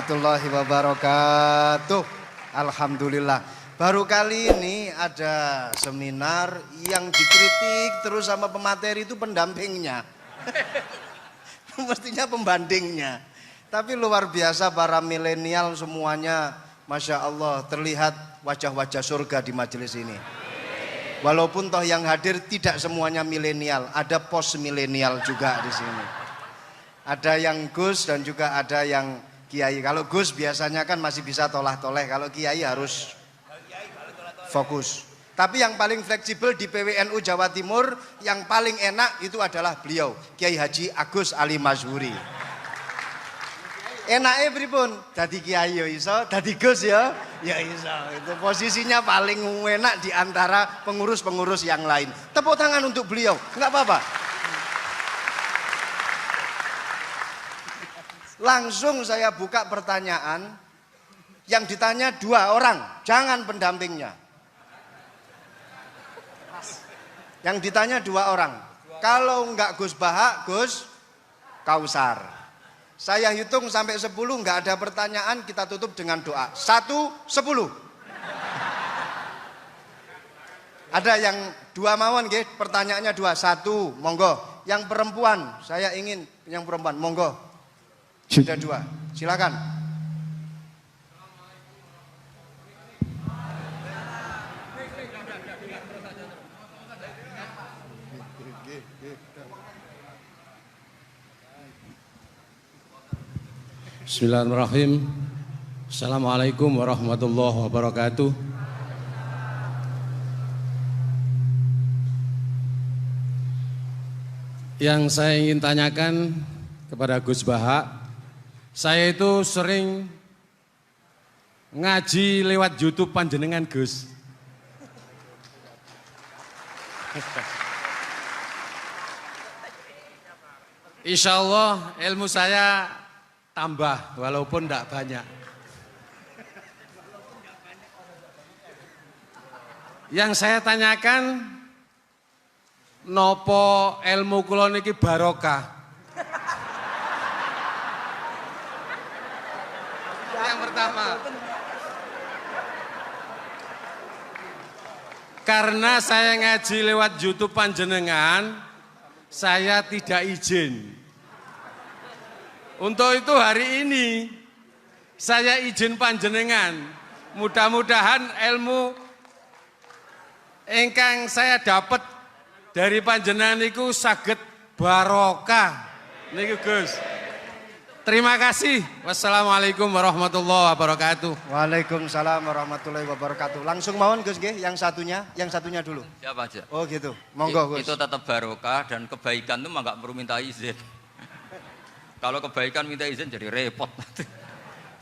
warahmatullahi wabarakatuh. Alhamdulillah. Baru kali ini ada seminar yang dikritik terus sama pemateri itu pendampingnya. Mestinya pembandingnya. Tapi luar biasa para milenial semuanya, Masya Allah, terlihat wajah-wajah surga di majelis ini. Walaupun toh yang hadir tidak semuanya milenial, ada post milenial juga di sini. Ada yang Gus dan juga ada yang Kiai. Kalau Gus biasanya kan masih bisa tolah-toleh, kalau Kiai harus fokus. Tapi yang paling fleksibel di PWNU Jawa Timur, yang paling enak itu adalah beliau, Kiai Haji Agus Ali Mazhuri. Enaknya pripun? Dadi Kiai ya iso, dadi Gus ya iso. Itu posisinya paling enak di antara pengurus-pengurus yang lain. Tepuk tangan untuk beliau, enggak apa-apa. Langsung saya buka pertanyaan. Yang ditanya 2 orang, jangan pendampingnya. Yang ditanya 2 orang. Kalau enggak Gus Baha, Gus Kausar. Saya hitung sampai 10, enggak ada pertanyaan, kita tutup dengan doa. 1, 10. Ada yang 2 mawon nggih, pertanyaannya 2. 1, monggo. Yang perempuan, saya ingin yang perempuan, monggo. Sudah 2, silakan. Bismillahirrahmanirrahim. Assalamualaikum warahmatullahi wabarakatuh. Yang saya ingin tanyakan kepada Gus Baha, saya itu sering ngaji lewat YouTube panjenengan Gus. Insya Allah ilmu saya tambah walaupun tidak banyak. Yang saya tanyakan, nopo ilmu kula niki barokah? Yang pertama, karena saya ngaji lewat YouTube panjenengan, saya tidak izin. Untuk itu hari ini saya izin panjenengan, mudah-mudahan ilmu ingkang saya dapat dari panjenengan niku saged barokah niku Gus. Terima kasih. Wassalamualaikum warahmatullahi wabarakatuh. Waalaikumsalam warahmatullahi wabarakatuh. Langsung mawon Gus nggih, yang satunya dulu. Siapa aja? Oh gitu. Monggo Gus. Itu tetap barokah dan kebaikan itu mah nggak perlu minta izin. Kalau kebaikan minta izin jadi repot.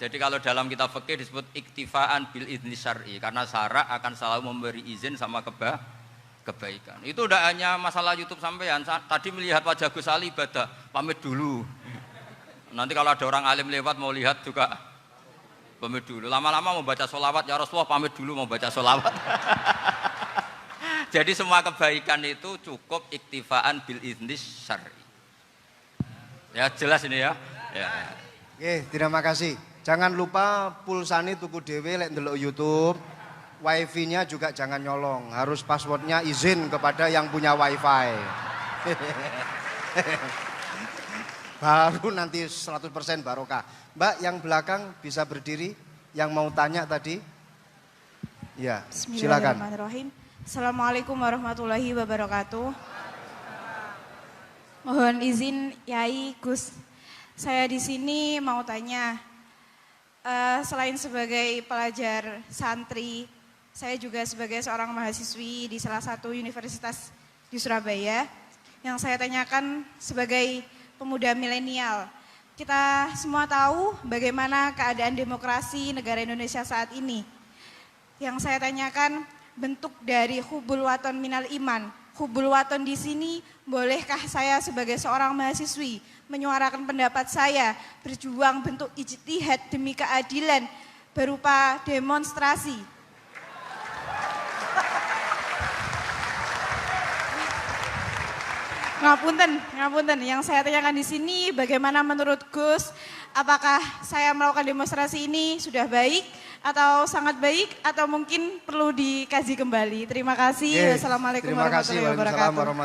Jadi kalau dalam kitab fikih disebut iktifaan bil idzni syar'i, karena syara akan selalu memberi izin sama kebaikan. Itu udah hanya masalah YouTube sampean. Tadi melihat wajah Gus Ali ibadah, pamit dulu. Nanti kalau ada orang alim lewat mau lihat juga pamit dulu. Lama-lama mau baca sholawat, ya Rasulullah pamit dulu mau baca sholawat. Jadi semua kebaikan itu cukup iktifaan bil idzni syar'i. Ya jelas ini ya. Oke, terima kasih. Jangan lupa pulsane tuku dhewe lek ndelok YouTube. Wifi-nya juga jangan nyolong. Harus passwordnya izin kepada yang punya wifi. Baru nanti 100% barokah. Mbak yang belakang bisa berdiri. Yang mau tanya tadi. Ya, silakan. Bismillahirrahmanirrahim. Assalamualaikum warahmatullahi wabarakatuh. Mohon izin Yai Gus, saya di sini mau tanya, selain sebagai pelajar santri, saya juga sebagai seorang mahasiswi di salah satu universitas di Surabaya. Yang saya tanyakan sebagai pemuda milenial, kita semua tahu bagaimana keadaan demokrasi negara Indonesia saat ini. Yang saya tanyakan bentuk dari hubul waton minal iman. Hubul waton di sini, bolehkah saya sebagai seorang mahasiswi menyuarakan pendapat saya, berjuang bentuk ijtihad demi keadilan berupa demonstrasi? Ngapunten. Yang saya tanyakan di sini bagaimana menurut Gus, apakah saya melakukan demonstrasi ini sudah baik atau sangat baik atau mungkin perlu dikaji kembali. Terima kasih. Wassalamualaikum warahmatullahi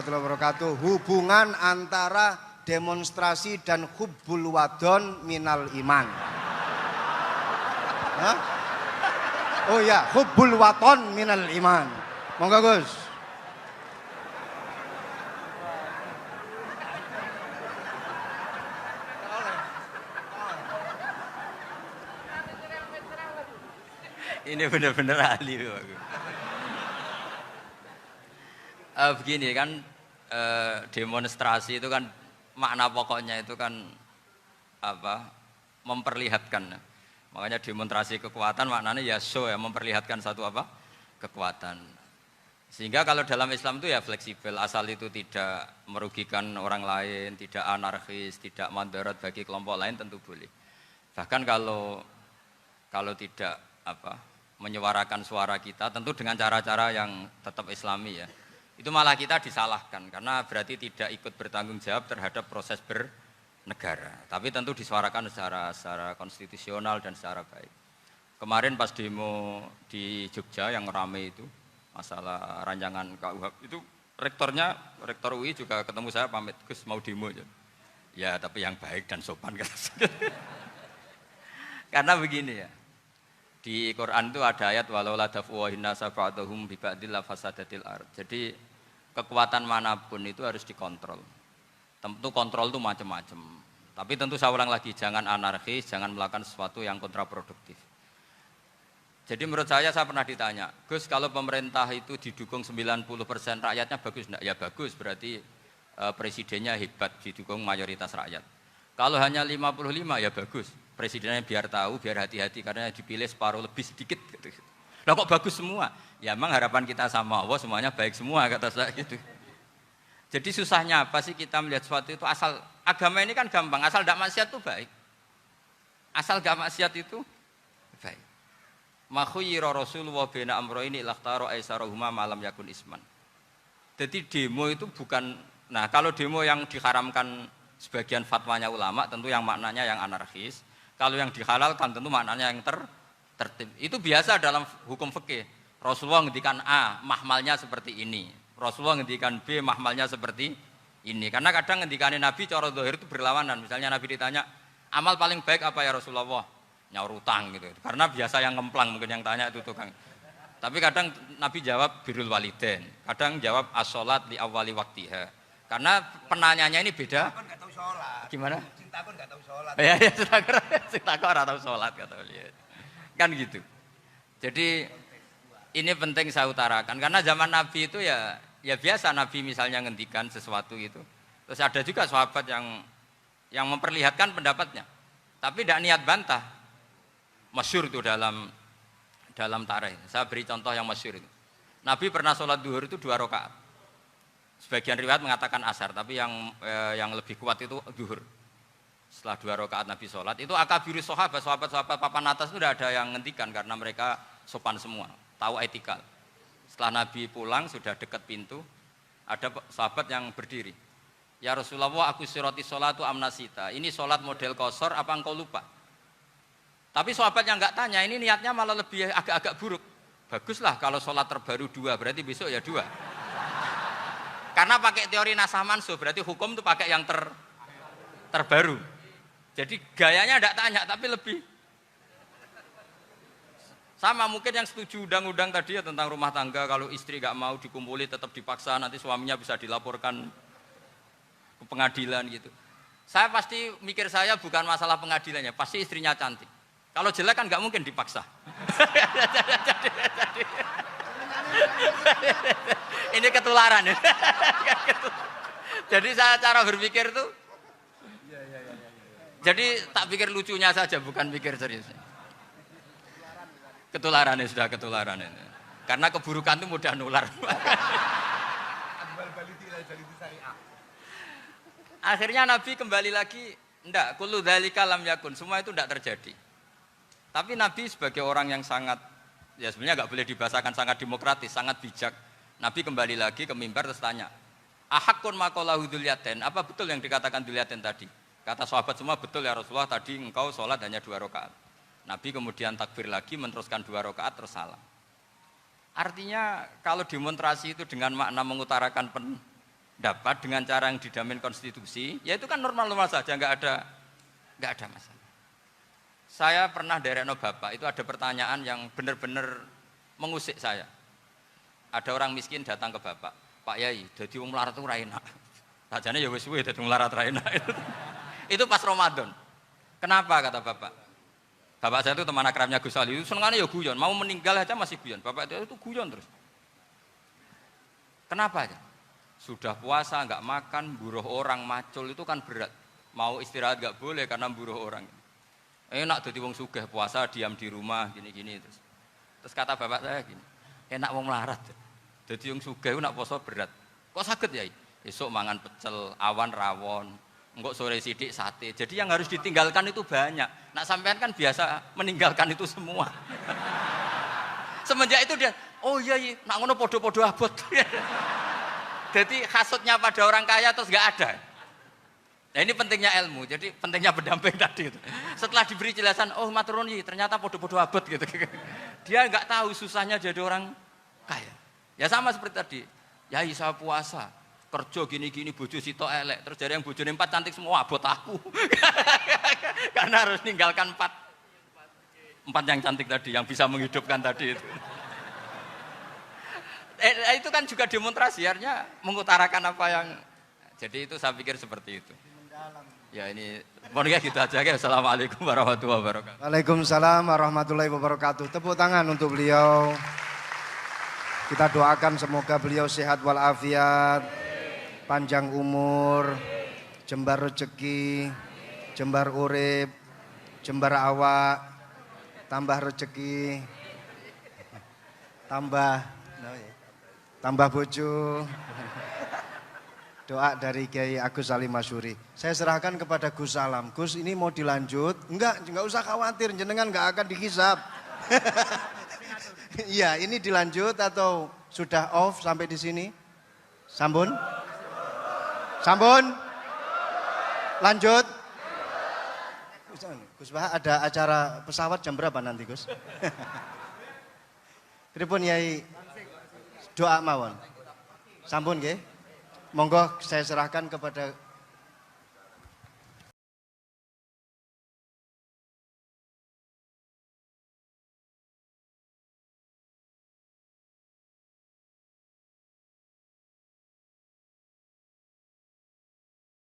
wabarakatuh. Hubungan antara demonstrasi dan hubbul wadon minal iman. Hah? Oh ya, hubbul waton minal iman. Monggo Gus. Ini benar-benar ahli. Begini kan, demonstrasi itu kan makna pokoknya itu kan apa? Memperlihatkan. Makanya demonstrasi kekuatan maknanya ya show ya, memperlihatkan satu apa? Kekuatan. Sehingga kalau dalam Islam itu ya fleksibel, asal itu tidak merugikan orang lain, tidak anarkis, tidak mandorot bagi kelompok lain tentu boleh. Bahkan kalau tidak apa? Menyuarakan suara kita tentu dengan cara-cara yang tetap islami ya. Itu malah kita disalahkan karena berarti tidak ikut bertanggung jawab terhadap proses bernegara. Tapi tentu disuarakan secara konstitusional dan secara baik. Kemarin pas demo di Jogja yang ramai itu masalah rancangan KUHP itu rektor UI juga ketemu saya pamit, Gus mau demo aja. Ya tapi yang baik dan sopan kata saya. Karena begini ya. Di Quran itu ada ayat walau la dafu hinna safa'atuhum bi ba'dil fasadatil ard. Jadi kekuatan manapun itu harus dikontrol. Tentu kontrol itu macam-macam. Tapi tentu saya ulang lagi, jangan anarkis, jangan melakukan sesuatu yang kontraproduktif. Jadi menurut saya pernah ditanya, Gus kalau pemerintah itu didukung 90% rakyatnya bagus enggak? Ya bagus, berarti presidennya hebat, didukung mayoritas rakyat. Kalau hanya 55 ya bagus. Presidennya biar tahu, biar hati-hati karena dipilih separuh lebih sedikit gitu. Lah kok bagus semua? Ya emang harapan kita sama Allah semuanya baik semua kata saya gitu. Jadi susahnya apa sih kita melihat sesuatu itu asal agama ini kan gampang, asal tidak maksiat itu baik. Asal tidak maksiat itu baik. Ma khuyyira Rasulullah baina amrayni lakhtara aisarahuma malam yakun isman. Jadi demo itu bukan, nah kalau demo yang diharamkan sebagian fatwanya ulama tentu yang maknanya yang anarkis. Kalau yang dihalalkan tentu maknanya yang tertib. Itu biasa dalam hukum fikih. Rasulullah ngendikan A, mahmalnya seperti ini. Rasulullah ngendikan B, mahmalnya seperti ini. Karena kadang ngendikane Nabi cara zahir itu berlawanan. Misalnya Nabi ditanya, amal paling baik apa ya Rasulullah? Nyaur utang gitu. Karena biasa yang ngemplang mungkin yang tanya itu tukang. Tapi kadang Nabi jawab birrul walidain. Kadang jawab as-sholat li awwali waktiha. Karena penanyanya ini beda. Gimana? Takut nggak tahu sholat. Ya, takut nggak tahu sholat kata beliau. Kan gitu. Jadi ini penting saya utarakan karena zaman Nabi itu ya biasa Nabi misalnya ngendikan sesuatu itu. Terus ada juga sahabat yang memperlihatkan pendapatnya, tapi tidak niat bantah. Masyhur itu dalam tarikh. Saya beri contoh yang masyhur itu. Nabi pernah sholat duhur itu 2 rakaat. Sebagian riwayat mengatakan asar, tapi yang lebih kuat itu duhur. Setelah 2 rakaat Nabi sholat, itu akabirus sahabat papan atas itu tidak ada yang ngentikan karena mereka sopan semua, tahu etika. Setelah Nabi pulang sudah dekat pintu, ada sahabat yang berdiri. Ya Rasulullah, aku siroti sholatu amnasita. Ini sholat model kosor, apa engkau lupa? Tapi sahabat yang nggak tanya, ini niatnya malah lebih agak-agak buruk. Baguslah kalau sholat terbaru 2, berarti besok ya 2. Karena pakai teori nasah mansuh, berarti hukum itu pakai yang terbaru. Jadi gayanya tidak tanya, tapi lebih sama mungkin yang setuju undang-undang tadi ya tentang rumah tangga, kalau istri nggak mau dikumpuli tetap dipaksa, nanti suaminya bisa dilaporkan ke pengadilan gitu. Saya pasti mikir saya bukan masalah pengadilannya, pasti istrinya cantik. Kalau jelek kan nggak mungkin dipaksa. Ini ketularan ya. Jadi saya cara berpikir tuh, jadi tak pikir lucunya saja, bukan pikir serius. Ketularan ya, sudah ketularan ini. Karena keburukan itu mudah nular. Akhirnya Nabi kembali lagi, enggak, kullu dzalika lam yakun, semua itu enggak terjadi. Tapi Nabi sebagai orang yang sangat, ya sebenarnya enggak boleh dibahasakan sangat demokratis, sangat bijak. Nabi kembali lagi ke mimbar terus tanya, Ahakun maqalahu dzulyaten. Apa betul yang dikatakan dzulyaten tadi? Kata sahabat semua betul ya Rasulullah, tadi engkau sholat hanya 2 rakaat. Nabi kemudian takbir lagi meneruskan 2 rakaat terus salam. Artinya kalau demonstrasi itu dengan makna mengutarakan pendapat dengan cara yang dijamin konstitusi, ya itu kan normal-normal saja, nggak ada masalah. Saya pernah dereno bapak, itu ada pertanyaan yang benar-benar mengusik saya. Ada orang miskin datang ke bapak, Pak Yai, jadi wong melarat itu ra enak. Sajane ya wis suwe dadi wong melarat ra enak. Itu pas Ramadan. Kenapa kata bapak? Bapak saya itu teman akrabnya Gus Ali, senengannya ya guyon, mau meninggal aja masih guyon. Bapak itu guyon terus. Kenapa aja? Sudah puasa nggak makan, buruh orang macul itu kan berat. Mau istirahat nggak boleh karena buruh orang. Enak jadi wong sugih puasa diam di rumah gini-gini terus. Terus kata bapak saya gini, enak wong melarat. Jadi wong sugih nak puasa berat. Kok sakit ya? Esok mangan pecel, awan rawon, enggak sore sidik sate. Jadi yang harus ditinggalkan itu banyak. Nak sampean kan biasa meninggalkan itu semua. Semenjak itu dia, oh iya, nak ngono podo-podo abot. Jadi hasutnya pada orang kaya terus nggak ada. Nah ini pentingnya ilmu, jadi pentingnya pendamping tadi itu. Setelah diberi jelasan, oh matur nuwun ternyata podo-podo abot gitu. Dia nggak tahu susahnya jadi orang kaya. Ya sama seperti tadi, ya saya puasa, kerja gini-gini, bojo sitok elek, terus dari yang bojone 4 cantik semua abot aku. Karena harus ninggalkan 4 yang cantik tadi, yang bisa menghidupkan tadi itu. Itu kan juga demonstrasi, artinya mengutarakan apa yang, jadi itu saya pikir seperti itu. Ya ini, pokoknya gitu aja ya. Assalamualaikum warahmatullahi wabarakatuh. Waalaikumsalam warahmatullahi wabarakatuh. Tepuk tangan untuk beliau. Kita doakan semoga beliau sehat walafiat, panjang umur, jembar rezeki, jembar urip, jembar awak, tambah rezeki, tambah bojo. Doa dari Kiai Agus Salim Masyuri. Saya serahkan kepada Gus Salam. Gus, ini mau dilanjut? Enggak usah khawatir, jenengan enggak akan dihisab. Iya, ini dilanjut atau sudah off sampai di sini? Sambun? Sambun? Lanjut? Gus Bah, ada acara pesawat jam berapa nanti, Gus? Pripun Yai? Doa mawon. Sampun nggih. Monggo saya serahkan kepada